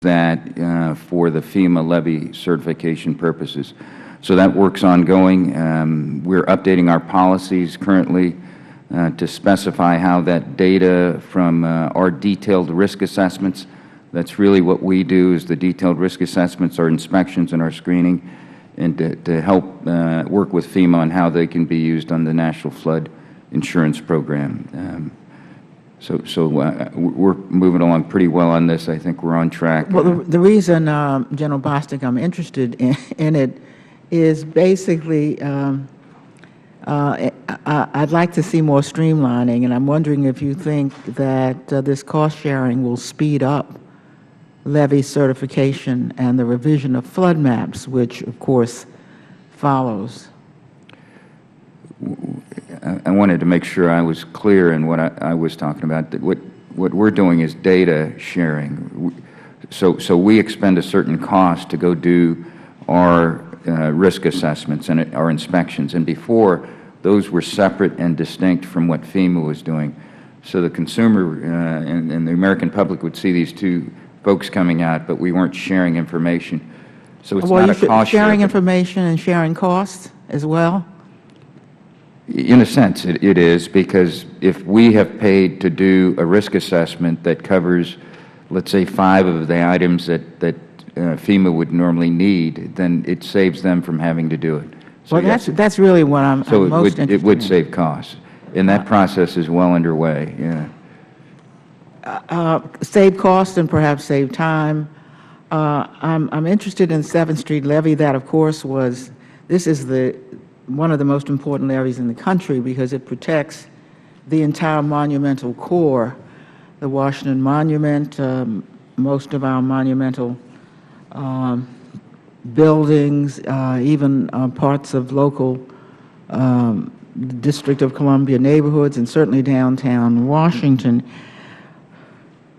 that for the FEMA levy certification purposes. So that work's ongoing. We're updating our policies currently to specify how that data from our detailed risk assessments, that's really what we do, is the detailed risk assessments, our inspections and our screening, and to help work with FEMA on how they can be used on the National Flood Insurance Program. So we're moving along pretty well on this. I think we're on track. Well, the reason, General Bostic, I'm interested in it is basically I'd like to see more streamlining, and I'm wondering if you think that this cost sharing will speed up levy certification and the revision of flood maps, which, of course, follows. I wanted to make sure I was clear in what I was talking about. That what we're doing is data sharing. So we expend a certain cost to go do our risk assessments and our inspections. And before, those were separate and distinct from what FEMA was doing. So the consumer and the American public would see these two folks coming out, but we weren't sharing information. So it's not a cost sharing information and sharing costs as well? In a sense, it is, because if we have paid to do a risk assessment that covers, let's say, 5 of the items that FEMA would normally need, then it saves them from having to do it. So well, that's really what I'm most interested in. It would save costs, and that process is well underway. Yeah. Save costs and perhaps save time. I'm interested in 7th Street levy. That, of course, this is one of the most important levees in the country because it protects the entire monumental core, the Washington Monument, most of our monumental buildings, even parts of local District of Columbia neighborhoods, and certainly downtown Washington.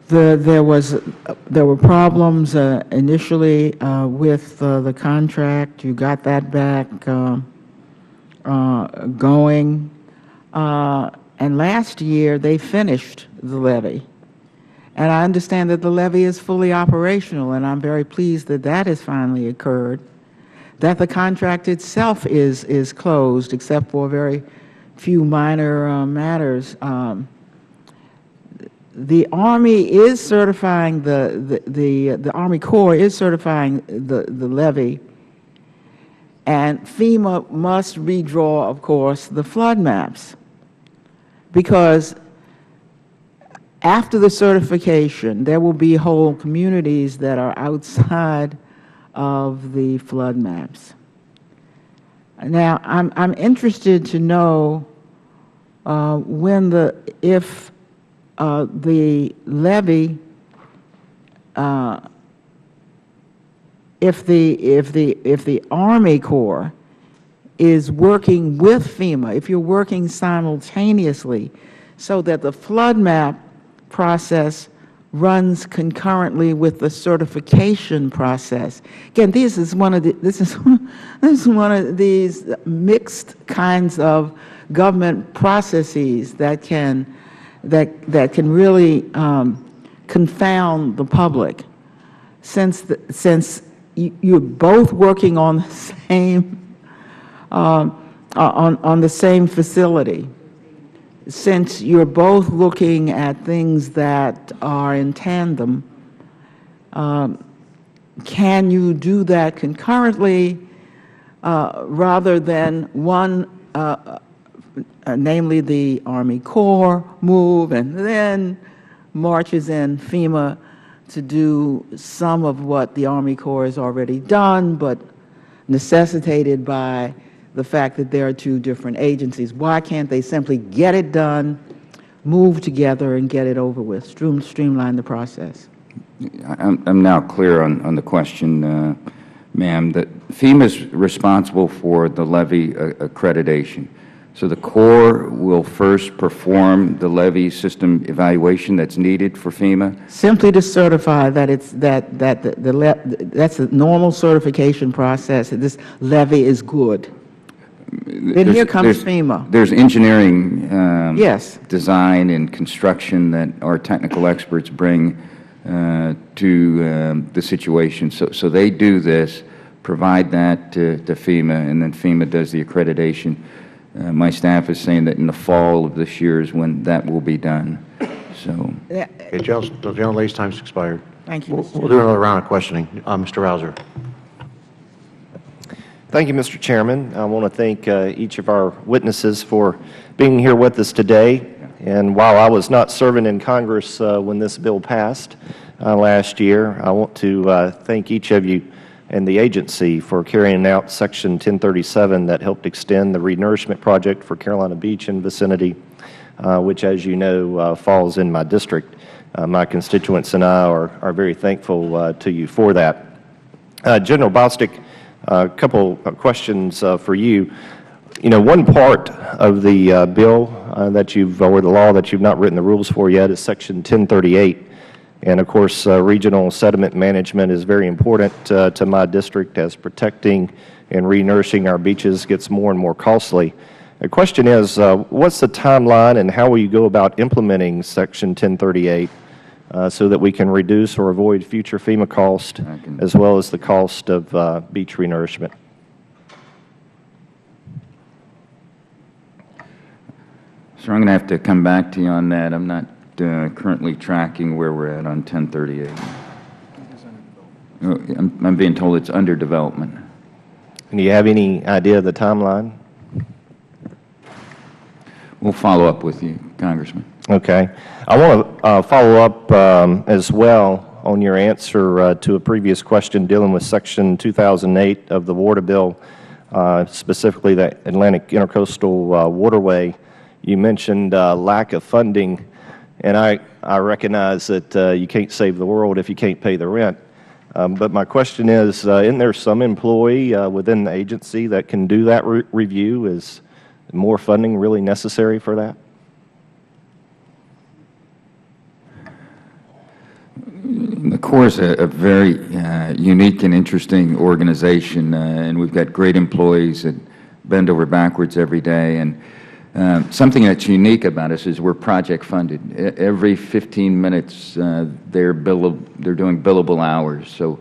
There were problems initially with the contract. You got that back going, and last year they finished the levy. And I understand that the levy is fully operational, and I'm very pleased that that has finally occurred, that the contract itself is closed except for very few minor matters. The Army is certifying the Army Corps is certifying the levy, and FEMA must redraw, of course, the flood maps, because after the certification, there will be whole communities that are outside of the flood maps. Now, I'm interested to know if the levy, if the Army Corps is working with FEMA, if you're working simultaneously, so that the flood map process runs concurrently with the certification process. Again, this is one of these mixed kinds of government processes that can really confound the public, since you're both working on the same on the same facility. Since you're both looking at things that are in tandem, can you do that concurrently rather than one, namely the Army Corps, move and then marches in FEMA to do some of what the Army Corps has already done, but necessitated by the fact that there are 2 different agencies? Why can't they simply get it done, move together, and get it over with, streamline the process? I'm now clear on the question, ma'am, that FEMA is responsible for the levy accreditation. So the Corps will first perform the levy system evaluation that's needed for FEMA? Simply to certify that that's the normal certification process, that this levy is good. Then here comes FEMA. There's engineering, yes, design, and construction that our technical experts bring to the situation. So they do this, provide that to FEMA, and then FEMA does the accreditation. My staff is saying that in the fall of this year is when that will be done. So, Okay, the general lady's time's expired. Thank you, Mr. We'll do another round of questioning. Mr. Rouser. Thank you, Mr. Chairman. I want to thank each of our witnesses for being here with us today. And while I was not serving in Congress when this bill passed last year, I want to thank each of you and the agency for carrying out Section 1037 that helped extend the renourishment project for Carolina Beach and vicinity, which, as you know, falls in my district. My constituents and I are very thankful to you for that. General Bostic, a couple of questions for you. You know, one part of the bill that you've, or the law that you've not written the rules for yet, is Section 1038. And of course, regional sediment management is very important to my district, as protecting and renourishing our beaches gets more and more costly. The question is, what's the timeline and how will you go about implementing Section 1038 so that we can reduce or avoid future FEMA cost as well as the cost of beach renourishment? so I'm going to have to come back to you on that. I'm not currently tracking where we're at on 1038. I'm being told it's under development. And do you have any idea of the timeline? We'll follow up with you, Congressman. Okay. I want to follow up as well on your answer to a previous question dealing with Section 2008 of the WRRDA bill, specifically the Atlantic Intercoastal Waterway. You mentioned lack of funding, and I recognize that you can't save the world if you can't pay the rent. But my question is, isn't there some employee within the agency that can do that review? Is more funding really necessary for that? The Corps is a very unique and interesting organization, and we've got great employees that bend over backwards every day. And something that's unique about us is we're project funded. Every 15 minutes, they're doing billable hours. So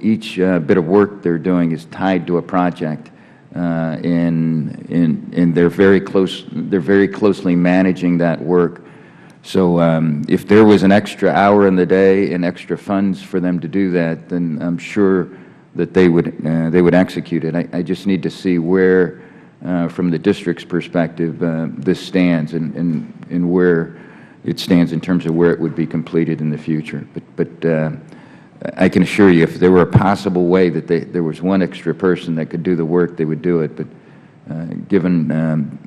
each bit of work they're doing is tied to a project, and they're very close. They're very closely managing that work. So if there was an extra hour in the day and extra funds for them to do that, then I'm sure that they would execute it. I just need to see where, from the district's perspective, this stands and where it stands in terms of where it would be completed in the future. But I can assure you, if there were a possible way that there was one extra person that could do the work, they would do it. But given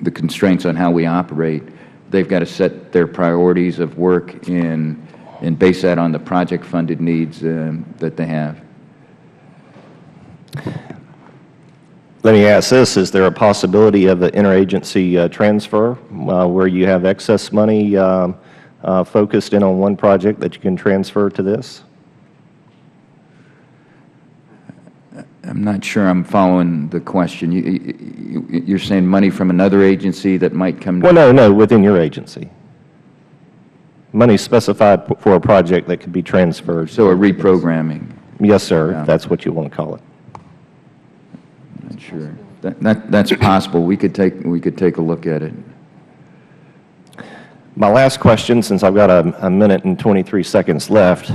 the constraints on how we operate, they've got to set their priorities of work and base that on the project-funded needs that they have. Let me ask this. Is there a possibility of an interagency transfer where you have excess money focused in on one project that you can transfer to this? I'm not sure I'm following the question. You're saying money from another agency that might come to... Well, no, within your agency. Money specified for a project that could be transferred. So a reprogramming. Yes, sir, Yeah. if that's what you want to call it. I'm not sure. That's possible. We could take a look at it. My last question, since I've got a minute and 23 seconds left.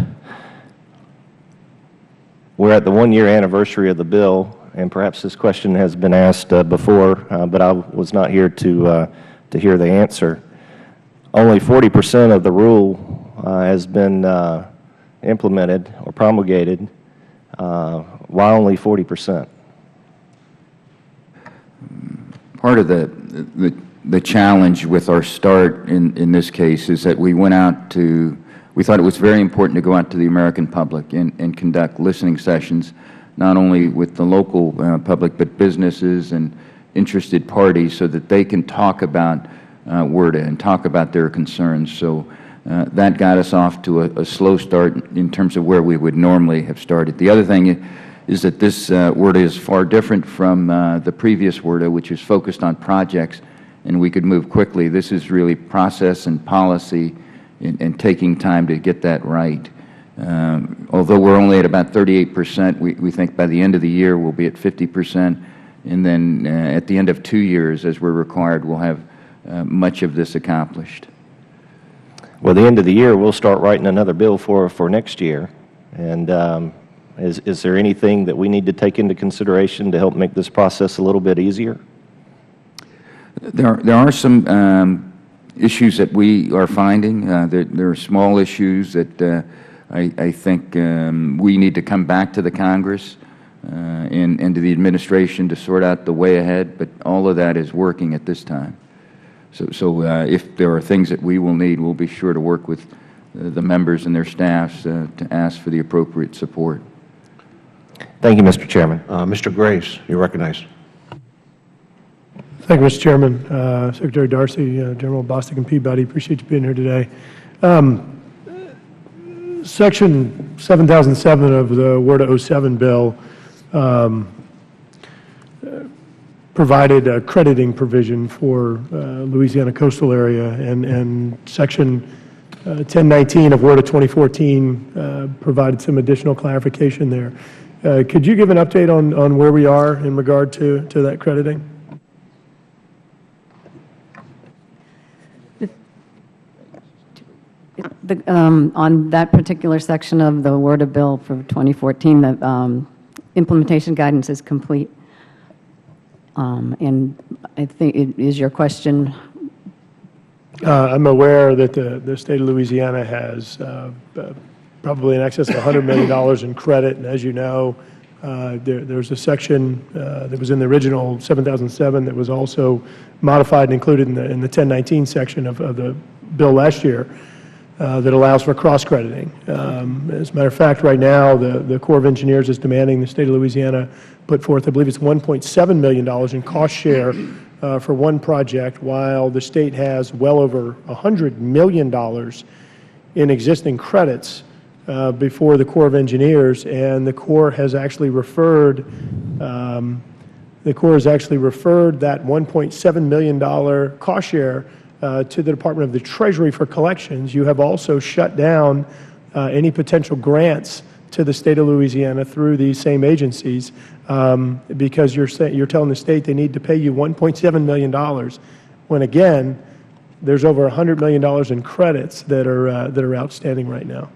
We're at the one-year anniversary of the bill, and perhaps this question has been asked before, but I was not here to hear the answer. Only 40% of the rule has been implemented or promulgated. Why only 40%? Part of the challenge with our start in this case is that we went out to... We thought it was very important to go out to the American public and conduct listening sessions, not only with the local public, but businesses and interested parties, so that they can talk about WRRDA and talk about their concerns. So that got us off to a slow start in terms of where we would normally have started. The other thing is that this WRRDA is far different from the previous WRRDA, which is focused on projects, and we could move quickly. This is really process and policy and taking time to get that right. Although we're only at about 38%, we think by the end of the year we'll be at 50%, and then at the end of 2 years, as we're required, we'll have much of this accomplished. Well, the end of the year, we'll start writing another bill for next year. And is there anything that we need to take into consideration to help make this process a little bit easier? There are some issues that we are finding. There are small issues that I think we need to come back to the Congress and to the administration to sort out the way ahead, but all of that is working at this time. So if there are things that we will need, we'll be sure to work with the members and their staffs to ask for the appropriate support. Thank you, Mr. Chairman. Mr. Graves, you're recognized. Thank you, Mr. Chairman. Secretary Darcy, General Bostic and Peabody, appreciate you being here today. Section 7007 of the WRRDA 07 bill provided a crediting provision for Louisiana coastal area, and Section 1019 of WRRDA 2014 provided some additional clarification there. Could you give an update on where we are in regard to that crediting? On that particular section of the WRRDA bill for 2014, the implementation guidance is complete. And I think it is your question. I'm aware that the state of Louisiana has probably in excess of $100 million in credit, and as you know, there's a section that was in the original 7007 that was also modified and included in the 1019 section of the bill last year that allows for cross-crediting. As a matter of fact, right now, the Corps of Engineers is demanding the state of Louisiana put forth, I believe it's $1.7 million in cost share for one project, while the state has well over $100 million in existing credits before the Corps of Engineers, and the Corps has actually referred that $1.7 million cost share to the Department of the Treasury for collections. You have also shut down any potential grants to the state of Louisiana through these same agencies because you're telling the state they need to pay you $1.7 million when, again, there's over $100 million in credits that are outstanding right now.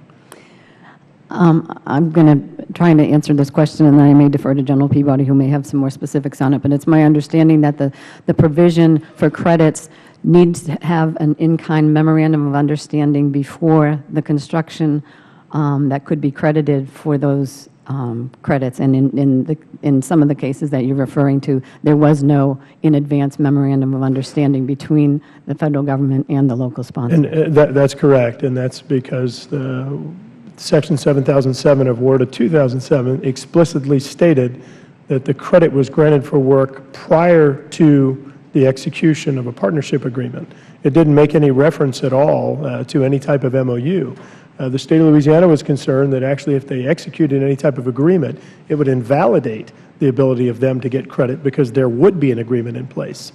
I'm going to try to answer this question, and then I may defer to General Peabody, who may have some more specifics on it. But it's my understanding that the provision for credits needs to have an in-kind memorandum of understanding before the construction that could be credited for those credits. And in some of the cases that you're referring to, there was no in-advance memorandum of understanding between the Federal Government and the local sponsor. And that's correct, and that's because Section 7007 of WRRDA 2007 explicitly stated that the credit was granted for work prior to the execution of a partnership agreement. It didn't make any reference at all to any type of MOU. The state of Louisiana was concerned that actually if they executed any type of agreement, it would invalidate the ability of them to get credit because there would be an agreement in place.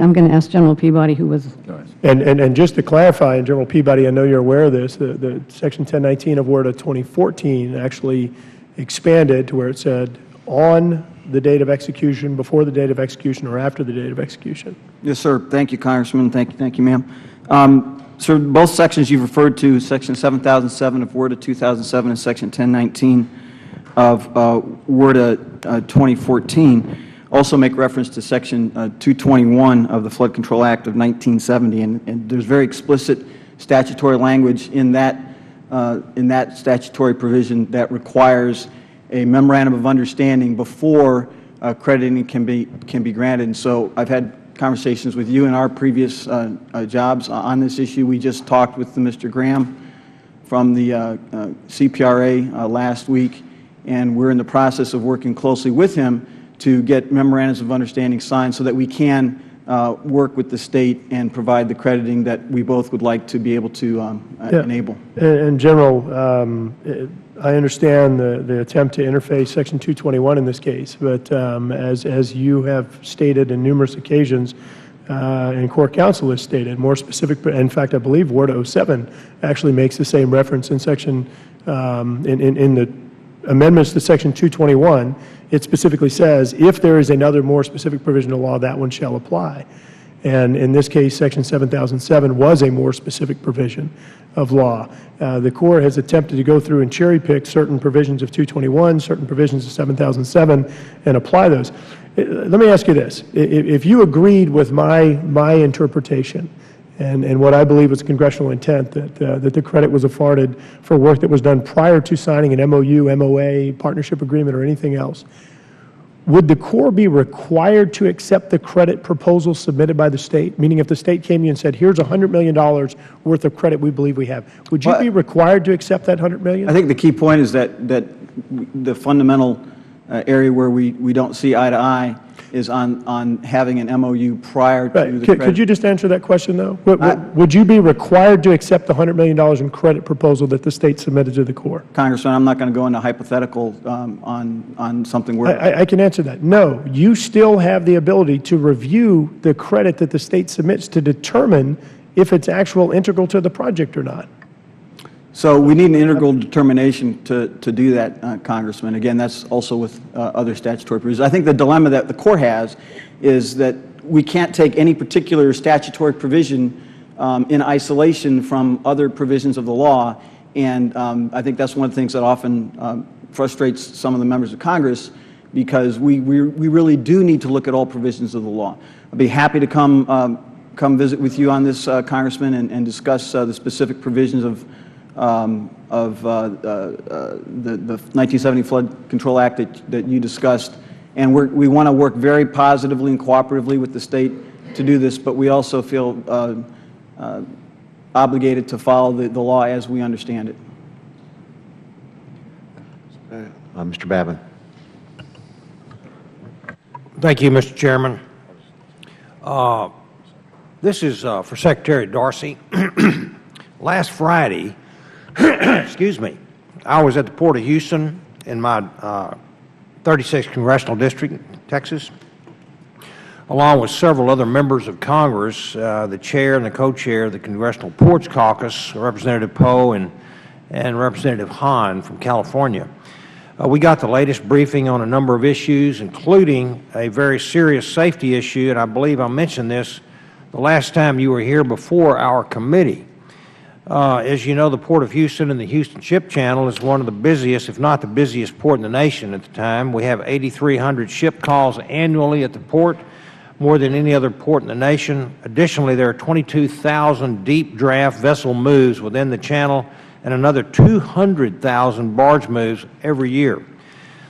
I'm going to ask General Peabody, who was... And just to clarify, and General Peabody, I know you're aware of this, the Section 1019 of WRRDA 2014 actually expanded to where it said on the date of execution, before the date of execution, or after the date of execution. Yes, sir. Thank you, Congressman. Thank you, ma'am. So both sections you've referred to, Section 7007 of WRRDA 2007 and Section 1019 of WRRDA 2014, also make reference to Section 221 of the Flood Control Act of 1970, and there's very explicit statutory language in that statutory provision that requires a memorandum of understanding before crediting can be granted. And so I've had conversations with you in our previous jobs on this issue. We just talked with Mr. Graham from the CPRA last week, and we're in the process of working closely with him to get memorandums of understanding signed so that we can work with the state and provide the crediting that we both would like to be able to enable. And General, I understand the attempt to interface Section 221 in this case, but as you have stated on numerous occasions, and Corps Counsel has stated, more specific, in fact, I believe WRRDA 07 actually makes the same reference in section, in the amendments to Section 221, it specifically says, if there is another more specific provision of law, that one shall apply. And in this case, Section 7007 was a more specific provision of law. The Corps has attempted to go through and cherry-pick certain provisions of 221, certain provisions of 7007, and apply those. Let me ask you this. If you agreed with my interpretation and what I believe was congressional intent, that the credit was afforded for work that was done prior to signing an MOU, MOA, partnership agreement, or anything else, would the Corps be required to accept the credit proposal submitted by the State? Meaning if the State came to you and said, here's $100 million worth of credit we believe we have, would you be required to accept that $100 million? I think the key point is that the fundamental area where we don't see eye to eye is on having an MOU prior to the credit. Could you just answer that question, though? Would you be required to accept the $100 million in credit proposal that the State submitted to the Corps? Congressman, I'm not going to go into hypothetical on something where I can answer that. No, you still have the ability to review the credit that the State submits to determine if it's actual integral to the project or not. So we need an integral determination to do that, Congressman. Again, that's also with other statutory provisions. I think the dilemma that the Corps has is that we can't take any particular statutory provision in isolation from other provisions of the law, and I think that's one of the things that often frustrates some of the members of Congress, because we really do need to look at all provisions of the law. I'd be happy to come visit with you on this, Congressman, and discuss the specific provisions of the 1970 Flood Control Act that you discussed. And we want to work very positively and cooperatively with the State to do this, but we also feel obligated to follow the law as we understand it. Mr. Babin. Thank you, Mr. Chairman. This is for Secretary Darcy. Last Friday, excuse me, I was at the Port of Houston in my 36th Congressional District, Texas, along with several other members of Congress, the chair and the co-chair of the Congressional Ports Caucus, Representative Poe and Representative Hahn from California. We got the latest briefing on a number of issues, including a very serious safety issue, and I believe I mentioned this the last time you were here before our committee. As you know, the Port of Houston and the Houston Ship Channel is one of the busiest, if not the busiest port in the nation at the time. We have 8,300 ship calls annually at the port, more than any other port in the nation. Additionally, there are 22,000 deep draft vessel moves within the channel and another 200,000 barge moves every year.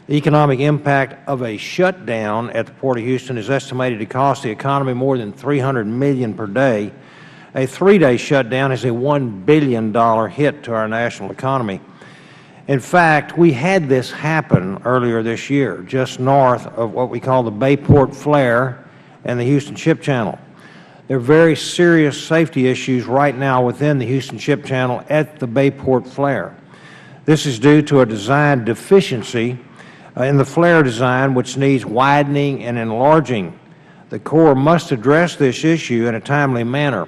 The economic impact of a shutdown at the Port of Houston is estimated to cost the economy more than $300 million per day. A 3-day shutdown is a $1 billion hit to our national economy. In fact, we had this happen earlier this year, just north of what we call the Bayport Flare and the Houston Ship Channel. There are very serious safety issues right now within the Houston Ship Channel at the Bayport Flare. This is due to a design deficiency in the flare design, which needs widening and enlarging. The Corps must address this issue in a timely manner.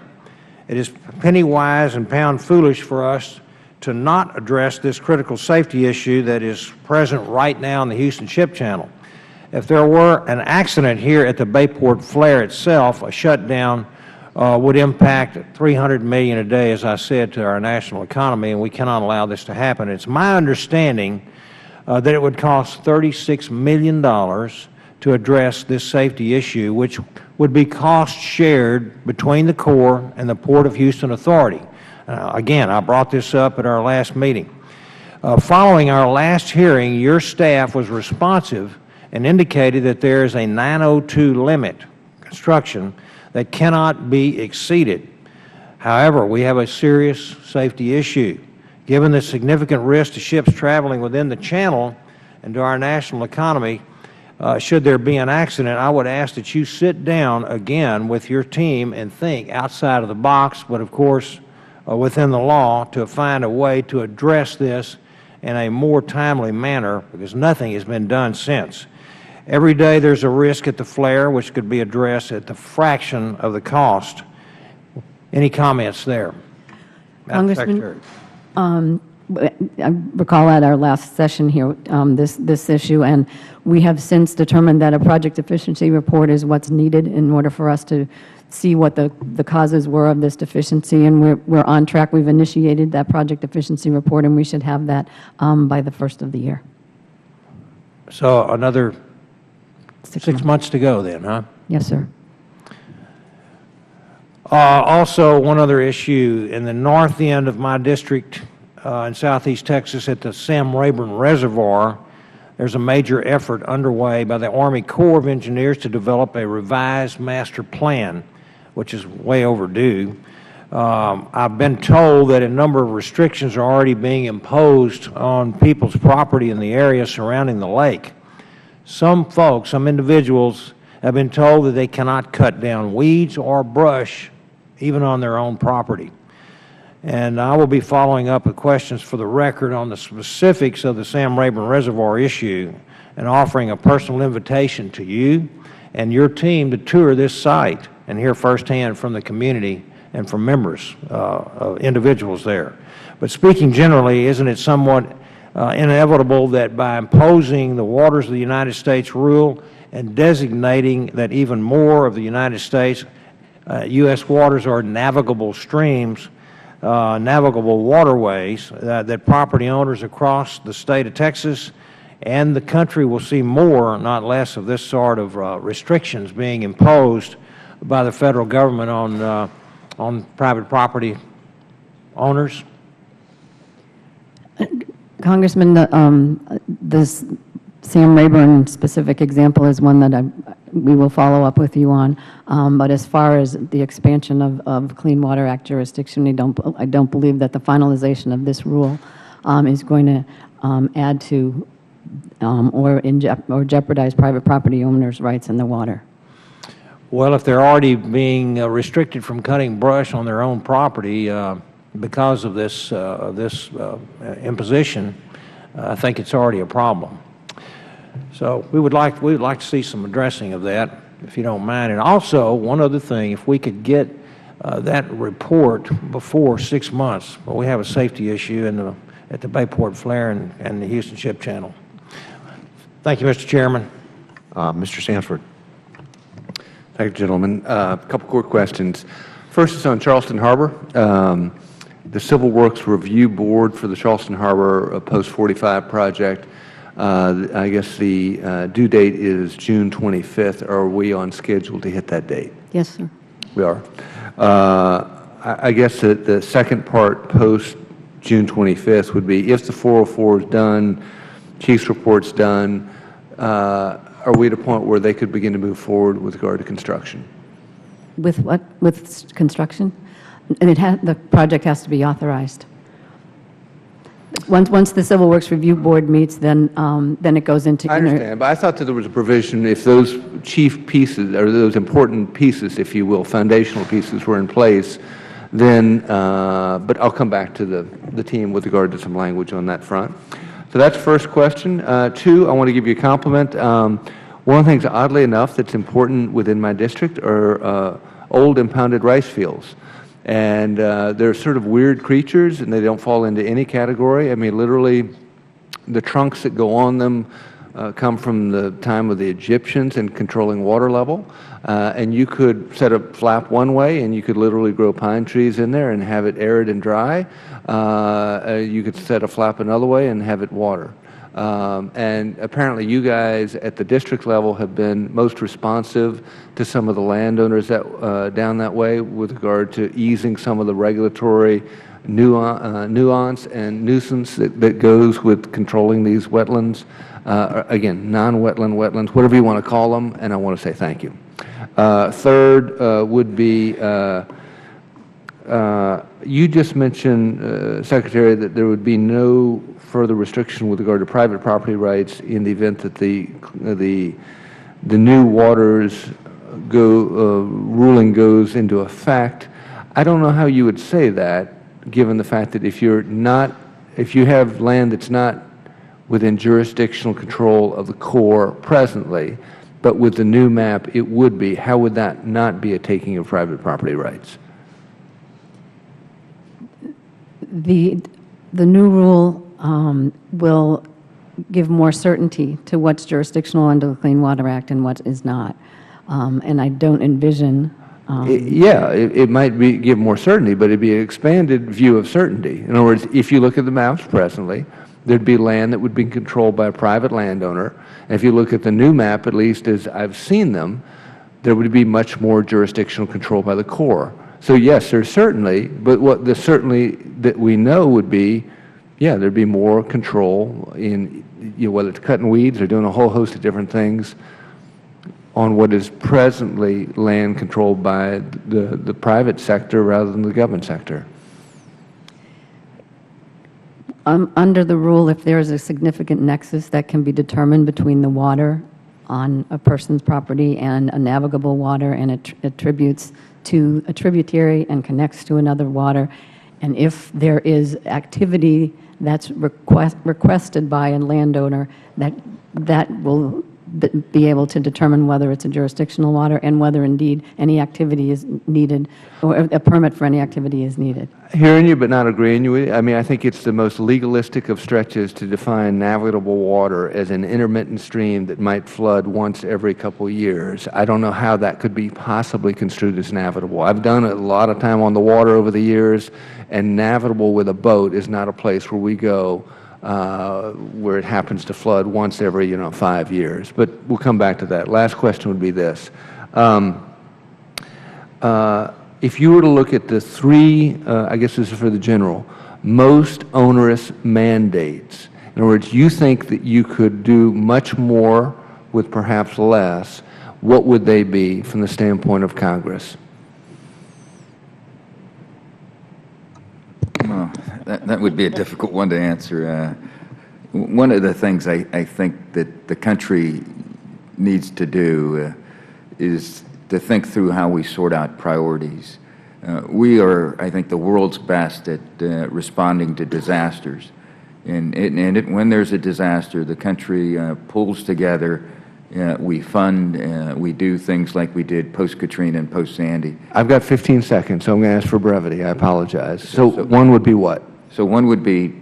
It is penny wise and pound foolish for us to not address this critical safety issue that is present right now in the Houston Ship Channel. If there were an accident here at the Bayport Flare itself, a shutdown would impact $300 million a day, as I said, to our national economy, and we cannot allow this to happen. It's my understanding that it would cost $36 million to address this safety issue, which would be cost shared between the Corps and the Port of Houston Authority. Again, I brought this up at our last meeting. Following our last hearing, your staff was responsive and indicated that there is a 902 limit construction that cannot be exceeded. However, we have a serious safety issue. Given the significant risk to ships traveling within the channel and to our national economy, should there be an accident, I would ask that you sit down again with your team and think outside of the box, but of course within the law, to find a way to address this in a more timely manner, because nothing has been done since. Every day there's a risk at the flare which could be addressed at the fraction of the cost. Any comments there? Madam Secretary. I recall at our last session here this issue, and we have since determined that a project efficiency report is what's needed in order for us to see what the causes were of this deficiency, and we're on track. We've initiated that project efficiency report, and we should have that by the first of the year. So another 6 months to go then, huh? Yes, sir. Also, one other issue, in the north end of my district in southeast Texas at the Sam Rayburn Reservoir, there's a major effort underway by the Army Corps of Engineers to develop a revised master plan, which is way overdue. I've been told that a number of restrictions are already being imposed on people's property in the area surrounding the lake. Some folks, some individuals, have been told that they cannot cut down weeds or brush even on their own property. And I will be following up with questions for the record on the specifics of the Sam Rayburn Reservoir issue and offering a personal invitation to you and your team to tour this site and hear firsthand from the community and from members, individuals there. But speaking generally, isn't it somewhat inevitable that by imposing the Waters of the United States rule and designating that even more of the United States U.S. waters are navigable streams, navigable waterways, that property owners across the state of Texas and the country will see more, not less, of this sort of restrictions being imposed by the Federal Government on private property owners? Congressman, this Sam Rayburn specific example is one that we will follow up with you on. But as far as the expansion of Clean Water Act jurisdiction, I don't believe that the finalization of this rule is going to add to or jeopardize private property owners' rights in the water. Well, if they're already being restricted from cutting brush on their own property because of this imposition, I think it's already a problem. So we would like to see some addressing of that, if you don't mind. And also, one other thing, if we could get that report before 6 months, well, we have a safety issue at the Bayport Flare and the Houston Ship Channel. Thank you, Mr. Chairman. Mr. Sanford. Thank you, gentlemen. A couple quick questions. First is on Charleston Harbor. The Civil Works Review Board for the Charleston Harbor Post 45 project, I guess the due date is June 25th. Are we on schedule to hit that date? Yes, sir. We are. I guess the second part post June 25th would be if the 404 is done, Chief's report's done, are we at a point where they could begin to move forward with regard to construction? With what? With construction? And the project has to be authorized. Once the Civil Works Review Board meets, then it goes into. I understand, but I thought that there was a provision if those chief pieces, or those important pieces, if you will, foundational pieces were in place, then, but I'll come back to the team with regard to some language on that front. So that's the first question. Two, I want to give you a compliment. One of the things, oddly enough, that's important within my district are old impounded rice fields. And they're sort of weird creatures, and they don't fall into any category. I mean, literally, the trunks that go on them come from the time of the Egyptians in controlling water level. And you could set a flap one way, and you could literally grow pine trees in there and have it arid and dry. You could set a flap another way and have it water. And apparently you guys at the district level have been most responsive to some of the landowners that, down that way with regard to easing some of the regulatory nuance and nuisance that goes with controlling these wetlands. Again, non-wetland wetlands, whatever you want to call them, and I want to say thank you. Third would be, you just mentioned, Secretary, that there would be no further restriction with regard to private property rights in the event that the new waters ruling goes into effect. I don't know how you would say that, given the fact that if you have land that's not within jurisdictional control of the Corps presently, but with the new map it would be. How would that not be a taking of private property rights? The new rule will give more certainty to what's jurisdictional under the Clean Water Act and what is not. And I don't envision. It might give more certainty, but it'd be an expanded view of certainty. In other words, if you look at the maps presently, there'd be land that would be controlled by a private landowner. And if you look at the new map, at least as I've seen them, there would be much more jurisdictional control by the Corps. So yes, there's certainly, but what the certainly that we know would be, yeah, there'd be more control in, whether it's cutting weeds or doing a whole host of different things on what is presently land controlled by the private sector rather than the government sector. Under the rule, if there is a significant nexus that can be determined between the water on a person's property and a navigable water, and it attributes to a tributary and connects to another water, and if there is activity that's requested by a landowner, that will be able to determine whether it's a jurisdictional water and whether indeed any activity is needed or a permit for any activity is needed. Hearing you but not agreeing with you, I mean, I think it's the most legalistic of stretches to define navigable water as an intermittent stream that might flood once every couple of years. I don't know how that could be possibly construed as navigable. I've done a lot of time on the water over the years, and navigable with a boat is not a place where we go where it happens to flood once every, 5 years. But we'll come back to that. Last question would be this. If you were to look at the three, I guess this is for the general, most onerous mandates, in other words, you think that you could do much more with perhaps less, what would they be from the standpoint of Congress? Well, that would be a difficult one to answer. One of the things I think that the country needs to do is to think through how we sort out priorities. We are, I think, the world's best at responding to disasters. And when there's a disaster, the country pulls together. We fund, we do things like we did post-Katrina and post-Sandy. I've got 15 seconds, so I'm going to ask for brevity. I apologize. So one would be what? So one would be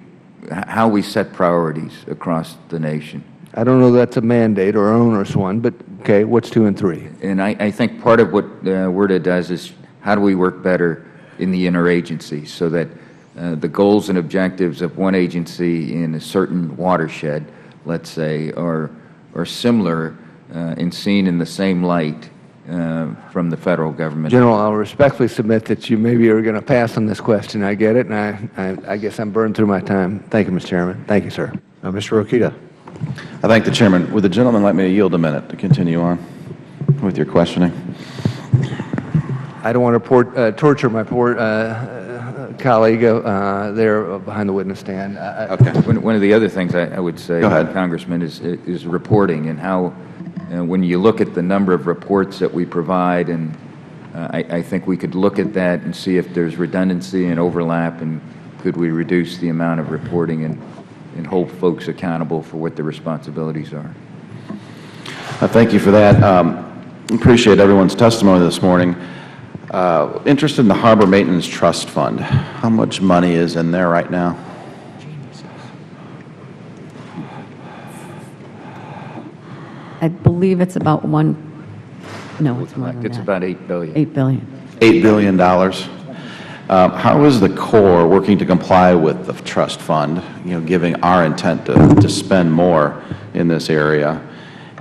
how we set priorities across the nation. I don't know that's a mandate or an onerous one, but okay, what's 2 and 3? And I think part of what WRRDA does is how do we work better in the interagency so that the goals and objectives of one agency in a certain watershed, let's say, are similar and seen in the same light from the Federal Government. General, I'll respectfully submit that you maybe are going to pass on this question. I get it, and I guess I'm burned through my time. Thank you, Mr. Chairman. Thank you, sir. Mr. Rokita. I thank the Chairman. Would the gentleman like me to yield a minute to continue on with your questioning? I don't want to torture my poor colleague there behind the witness stand. Okay. One of the other things I would say, Congressman, is reporting and how when you look at the number of reports that we provide, and I think we could look at that and see if there's redundancy and overlap, and could we reduce the amount of reporting and hold folks accountable for what their responsibilities are. Thank you for that. Appreciate everyone's testimony this morning. Interested in the Harbor Maintenance Trust Fund. How much money is in there right now? I believe it's about no, it's more than that. It's about $8 billion. $8 billion. $8 billion. How is the Corps working to comply with the trust fund, giving our intent to spend more in this area?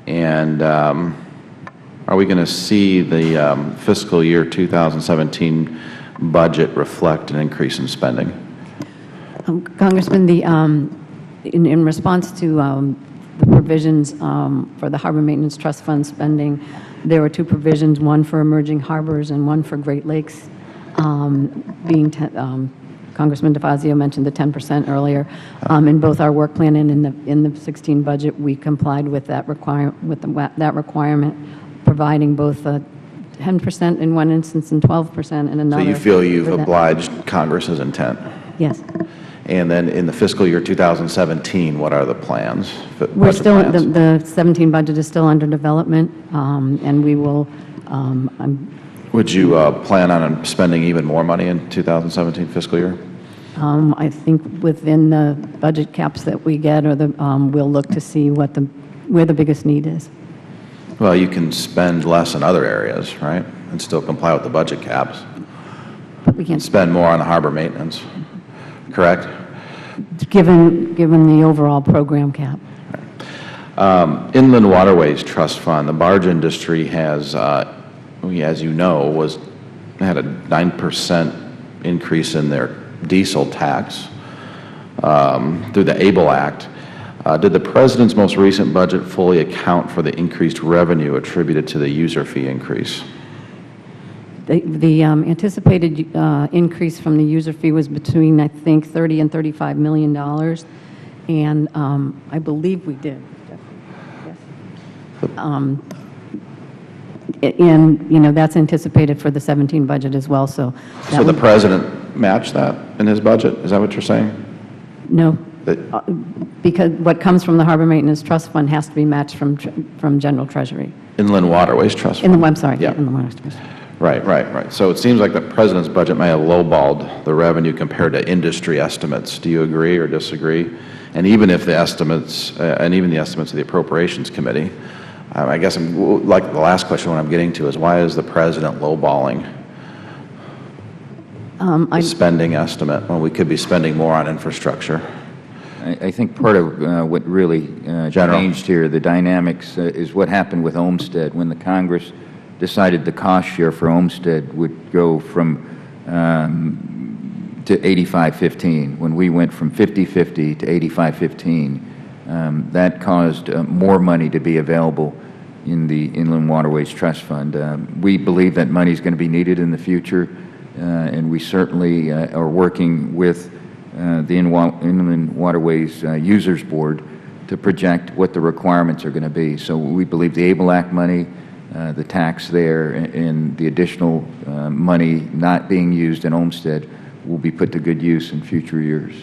And are we going to see the fiscal year 2017 budget reflect an increase in spending? Congressman, in response to the provisions for the Harbor Maintenance Trust Fund spending, there were two provisions, one for emerging harbors and one for Great Lakes. Congressman DeFazio mentioned the 10% earlier. In both our work plan and in the 16 budget, we complied with that requirement, providing both 10% in one instance and 12% in another. So you feel you've obliged Congress's intent? Yes. And then in the fiscal year 2017, what are the plans? We're budget still, plans? the 17 budget is still under development, and we will, Would you plan on spending even more money in 2017 fiscal year? I think within the budget caps that we get, or we'll look to see where the biggest need is. Well, you can spend less in other areas, right, and still comply with the budget caps. But we can't, Spend more on the harbor maintenance, correct? given the overall program cap. Inland Waterways Trust Fund, the barge industry has, as you know, had a 9% increase in their diesel tax through the ABLE Act. Did the President's most recent budget fully account for the increased revenue attributed to the user fee increase? The anticipated increase from the user fee was between, I think, $30 and $35 million, and I believe we did. Yes. And, that's anticipated for the 17 budget as well, so. So the President matched that in his budget? Is that what you're saying? No, because what comes from the Harbor Maintenance Trust Fund has to be matched from General Treasury. Inland Waterways Trust Fund? I'm sorry, Yeah. Inland Waterways Trust Fund. Right. So it seems like the President's budget may have lowballed the revenue compared to industry estimates. Do you agree or disagree? And even if the estimates, of the Appropriations Committee, I guess like the last question what I'm getting to is why is the President lowballing the spending estimate when we could be spending more on infrastructure? I think part of what really changed here, the dynamics, is what happened with Olmsted when the Congress decided the cost share for Olmsted would go from to 85-15. When we went from 50-50 to 85-15, that caused more money to be available in the Inland Waterways Trust Fund. We believe that money is going to be needed in the future, and we certainly are working with the Inland Waterways Users Board to project what the requirements are going to be. So we believe the ABLE Act money, the tax there, and the additional money not being used in Olmsted will be put to good use in future years.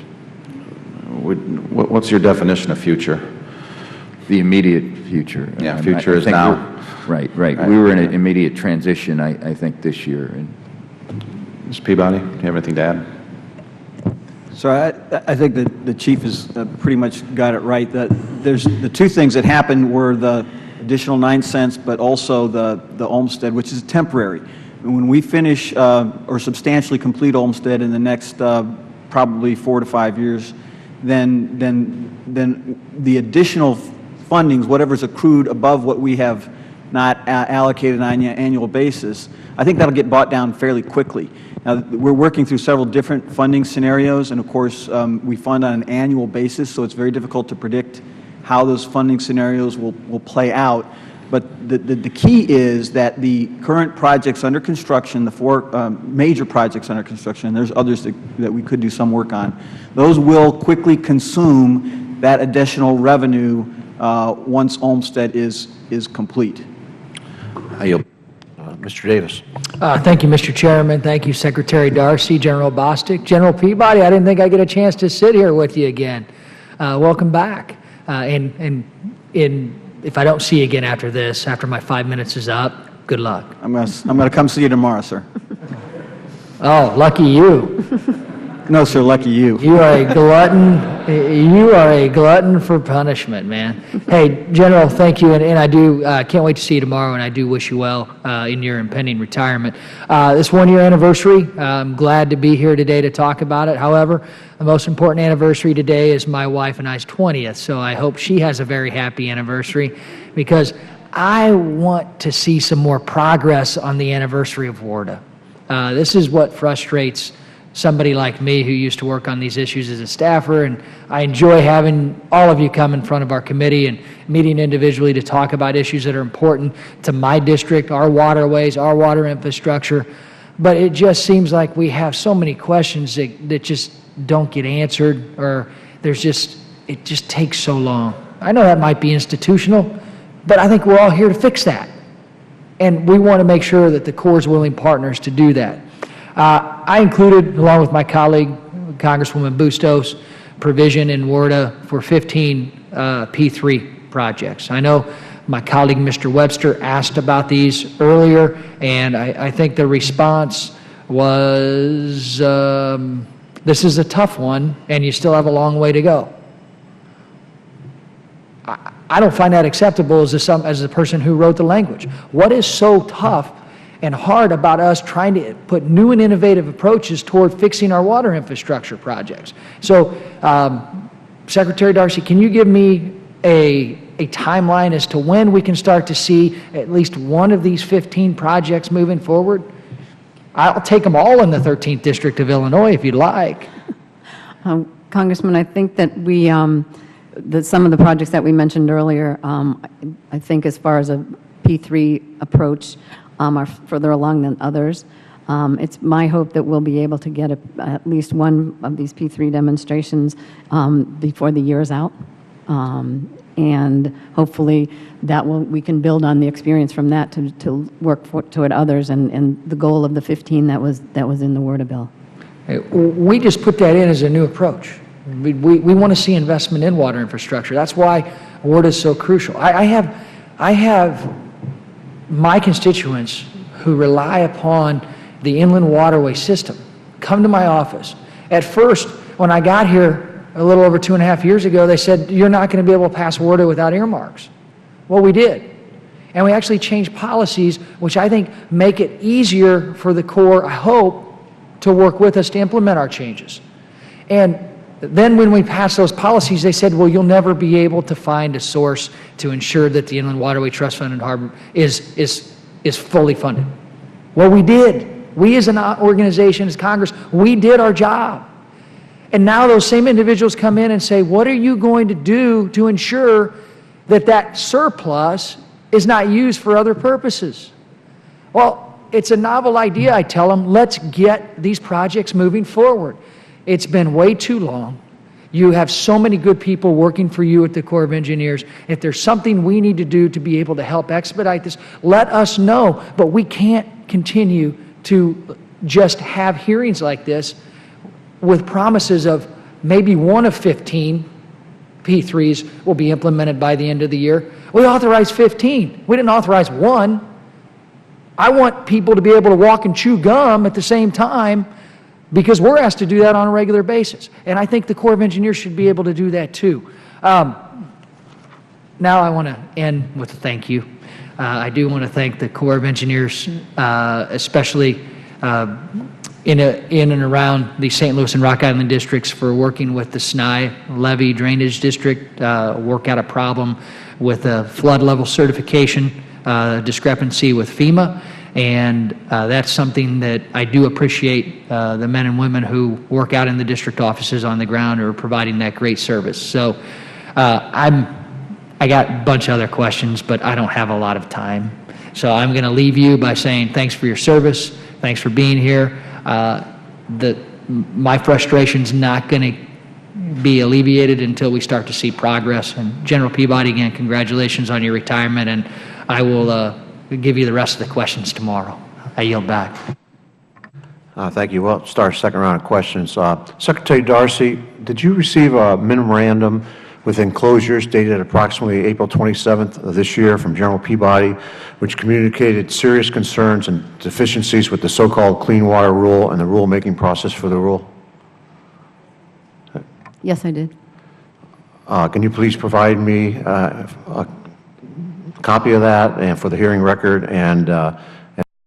What's your definition of future? The immediate future. Yeah, future is now. Right. We were in an immediate transition, I think, this year. Mr. Peabody, do you have anything to add? So I think that the Chief has pretty much got it right. That there's the two things that happened were the additional 9 cents, but also the Olmsted, which is temporary. And when we finish or substantially complete Olmsted in the next probably 4 to 5 years, then the additional fundings, whatever's accrued above what we have not allocated on an annual basis, I think that'll get bought down fairly quickly. Now, we're working through several different funding scenarios, and of course, we fund on an annual basis, so it's very difficult to predict how those funding scenarios will play out. But the key is that the current projects under construction, the 4 major projects under construction, and there's others that we could do some work on, those will quickly consume that additional revenue once Olmsted is complete. Mr. Davis. Thank you, Mr. Chairman. Thank you, Secretary Darcy, General Bostic. General Peabody, I didn't think I'd get a chance to sit here with you again. Welcome back. And if I don't see you again after this, after my 5 minutes is up, good luck. I'm going to come see you tomorrow, sir. Oh, lucky you. No, sir, lucky you. You are a glutton. You are a glutton for punishment, man. Hey, General, thank you, and I do can't wait to see you tomorrow, and I do wish you well in your impending retirement. This one-year anniversary, I'm glad to be here today to talk about it. However, the most important anniversary today is my wife and I's 20th, so I hope she has a very happy anniversary, because I want to see some more progress on the anniversary of WRRDA. This is what frustrates somebody like me who used to work on these issues as a staffer, and I enjoy having all of you come in front of our committee and meeting individually to talk about issues that are important to my district, our waterways, our water infrastructure. But it just seems like we have so many questions that just don't get answered, or it just takes so long. I know that might be institutional, but I think we're all here to fix that. And we want to make sure that the Corps is willing partners to do that. I included, along with my colleague, Congresswoman Bustos, provision in WRRDA for 15 P3 projects. I know my colleague, Mr. Webster, asked about these earlier, and I think the response was, this is a tough one, and you still have a long way to go. I don't find that acceptable as the person who wrote the language. What is so tough and hard about us trying to put new and innovative approaches toward fixing our water infrastructure projects? So, Secretary Darcy, can you give me a timeline as to when we can start to see at least one of these 15 projects moving forward? I'll take them all in the 13th District of Illinois if you'd like. Congressman, I think that some of the projects that we mentioned earlier, I think as far as a P3 approach, are further along than others. It's my hope that we'll be able to get at least one of these P3 demonstrations before the year is out. And hopefully we can build on the experience from that to work toward others and the goal of the 15 that was in the WRRDA bill. We just put that in as a new approach. We want to see investment in water infrastructure. That's why WRRDA is so crucial. I have my constituents who rely upon the inland waterway system come to my office. At first, when I got here a little over 2.5 years ago, they said, you're not going to be able to pass WRRDA without earmarks. Well, we did. And we actually changed policies, which I think make it easier for the Corps, I hope, to work with us to implement our changes. And then when we passed those policies, they said, well, you'll never be able to find a source to ensure that the Inland Waterway Trust Fund and Harbor is fully funded. Well, we did. We as an organization, as Congress, we did our job. And now those same individuals come in and say, what are you going to do to ensure that that surplus is not used for other purposes? Well, it's a novel idea, I tell them. Let's get these projects moving forward. It's been way too long. You have so many good people working for you at the Corps of Engineers. If there's something we need to do to be able to help expedite this, let us know. But we can't continue to just have hearings like this with promises of maybe one of 15 P3s will be implemented by the end of the year. We authorized 15. We didn't authorize one. I want people to be able to walk and chew gum at the same time because we're asked to do that on a regular basis. And I think the Corps of Engineers should be able to do that too. Now I want to end with a thank you. I do want to thank the Corps of Engineers, especially in and around the St. Louis and Rock Island districts for working with the SNI Levee Drainage District, work out a problem with a flood level certification discrepancy with FEMA. And that's something that I do appreciate the men and women who work out in the district offices on the ground are providing that great service. So I got a bunch of other questions, but I don't have a lot of time. So I'm going to leave you by saying thanks for your service. Thanks for being here. My frustration's not going to be alleviated until we start to see progress. And General Peabody, again, congratulations on your retirement, and I will give you the rest of the questions tomorrow. I yield back. Thank you. Well, start a second round of questions. Secretary Darcy, did you receive a memorandum with enclosures dated approximately April 27th of this year from General Peabody, which communicated serious concerns and deficiencies with the so-called Clean Water Rule and the rulemaking process for the rule? Yes, I did. Can you please provide me a copy of that and for the hearing record, and